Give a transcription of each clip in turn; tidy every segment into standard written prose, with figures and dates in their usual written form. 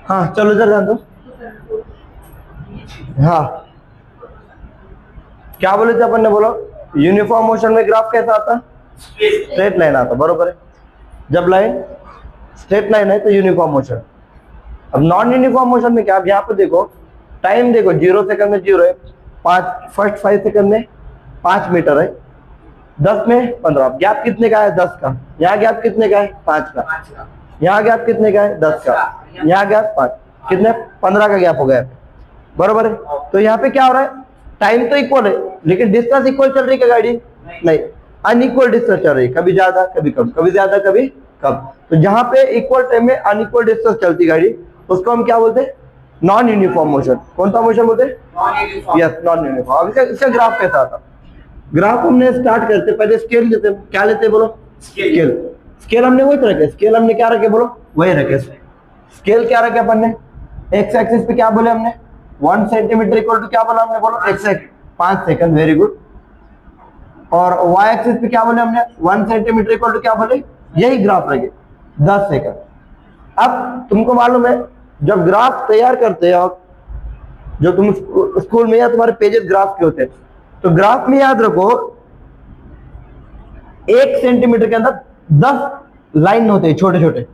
हाँ चलो इधर ध्यान दो। हाँ क्या बोले थे अपन ने, बोलो यूनिफॉर्म मोशन में ग्राफ कैसा आता, स्ट्रेट लाइन आता, बरोबर है। जब लाइन स्ट्रेट लाइन है तो यूनिफॉर्म मोशन। अब नॉन यूनिफॉर्म मोशन में क्या, अब यहाँ पे देखो टाइम देखो 0 सेकंड में 0 है, फर्स्ट 5 सेकंड में 5 मीटर है, 10 में 15। गैप कितने का है, 10 का। यहाँ गैप कितने का है, 5 का। यहाँ गैप कितने का है, 10 का। यहाँ गैप 5, कितने, 15 का गैप हो गया, बरोबर है। तो यहाँ पे क्या हो रहा है, टाइम तो इक्वल है लेकिन डिस्टेंस इक्वल चल रही है गाड़ी, नहीं, अनइक्वल डिस्टेंस चल रही है, कभी ज्यादा कभी कम, कभी ज्यादा कभी कम। तो जहां पे इक्वल टाइम में अनइक्वल डिस्टेंस चलती गाड़ी, उसको हम क्या बोलते हैं, नॉन यूनिफॉर्म मोशन। कौन सा मोशन बोलते हैं, यस नॉन यूनिफॉर्म। अब इसका ग्राफ कैसा आता, ग्राफ हमने स्टार्ट करते पहले स्केल लेते, क्या लेते बोलो, स्केल। स्केल हमने वही रखे, स्केल हमने क्या रखे बोलो, वही रखे। स्केल क्या रखे अपन ने, एक्स एक्सिस पे क्या बोले हमने, 1 सेंटीमीटर इक्वल टू क्या बोला हमने, बोलो एक्स 5 सेकंड, वेरी गुड। और वाई एक्सिस पे क्या बोले हमने, 1 सेंटीमीटर इक्वल टू क्या बोले, यही ग्राफ रखे 10 सेकंड। अब तुमको मालूम है जब ग्राफ तैयार करते हो, जो तुम स्कूल में या तुम्हारे पेजेस ग्राफ के होते हैं, तो ग्राफ में याद रखो 1 सेंटीमीटर के अंदर 10 लाइन होते हैं छोटे छोटे,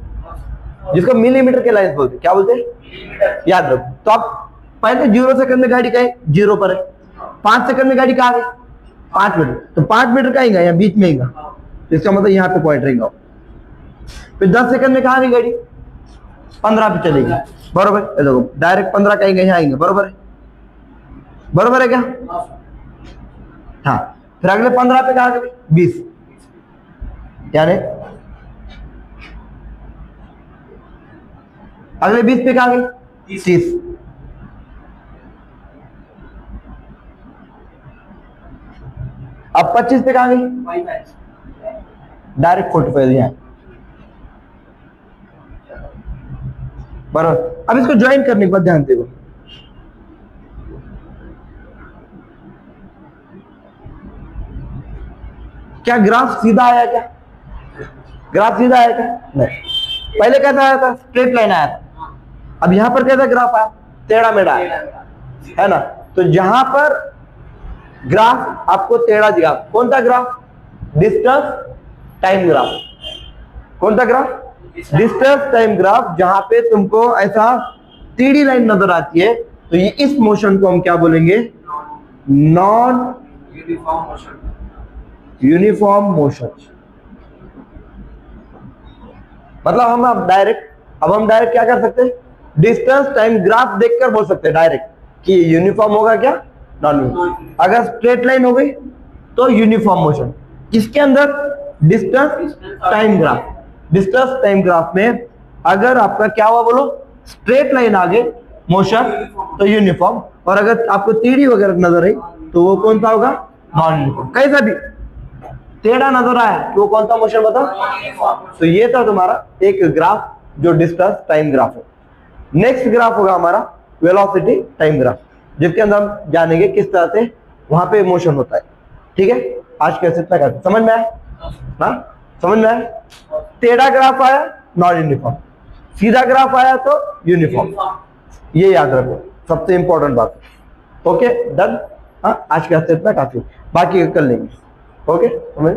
जिसको मिलीमीटर के लाइन बोलते हैं, क्या बोलते हैं, याद रखो। तो अब पहले 0 सेकंड में गाड़ी का है 0 पर है, 5 सेकंड में गाड़ी कहाँ गई, 5 मीटर, तो 5 मीटर का ही यहाँ बीच में ही, तो इसका मतलब यहाँ पे पॉइंट रहेगा। फिर 10 सेकंड में कहाँ गई गाड़ी, 15 पे चलेगी, बरोबर। देखो डायरेक्ट 15 का ही यहाँ आएंगे, बरोबर है, बरोबर है क्या, हाँ। फिर अगले 15 पे कहाँ गई, 20, यानी अगले 20 पे कहाँ गई, 30। अब 25 पे कहाँ गई, डायरेक्ट 45 यहाँ, बराबर। अब इसको ज्वाइन करने के बाद ध्यान देखो, क्या ग्राफ सीधा आया, क्या ग्राफ सीधा आया क्या, नहीं। पहले कैसा आया था, स्ट्रेट लाइन आया था। अब यहां पर कैसा ग्राफ आया, टेढ़ा मेढ़ा आया, है ना। तो जहां पर ग्राफ आपको टेढ़ा दिखा, कौन सा ग्राफ, डिस्टेंस टाइम ग्राफ। कौन सा ग्राफ, डिस्टेंस टाइम ग्राफ। जहां पे तुमको ऐसा टेढ़ी लाइन नजर आती है, तो ये इस मोशन को हम क्या बोलेंगे, नॉन यूनिफॉर्म मोशन। मतलब हम डायरेक्ट क्या कर सकते हैं, डिस्टेंस टाइम ग्राफ देखकर बोल सकते हैं डायरेक्ट कि यूनिफॉर्म होगा क्या, नॉन यूनिफॉर्म। अगर स्ट्रेट लाइन हो गई तो यूनिफॉर्म मोशन, किसके अंदर, distance time graph. Distance time graph में अगर आपका क्या हुआ बोलो, स्ट्रेट लाइन आगे मोशन तो यूनिफॉर्म, और अगर आपको टेढ़ी वगैरह नजर आई तो वो कौन सा होगा, नॉन यूनिफॉर्म। कैसा भी टेढ़ा नजर आया तो वो कौन सा मोशन बताओ। तो ये था तुम्हारा एक ग्राफ जो डिस्टेंस टाइम ग्राफ है। नेक्स्ट ग्राफ होगा हमारा वेलोसिटी टाइम ग्राफ, जिसके अंदर हम जानेंगे किस तरह से वहां पे मोशन होता है। ठीक है, आज कैसे इतना करते, समझ में आया, हाँ समझ में आया। टेढ़ा ग्राफ आया नॉन यूनिफॉर्म, सीधा ग्राफ आया तो यूनिफॉर्म, ये याद रखो, सबसे इंपॉर्टेंट बात। ओके डन, हाँ आज कैसे इतना काफी, बाकी कर लेंगे। ओके समझ।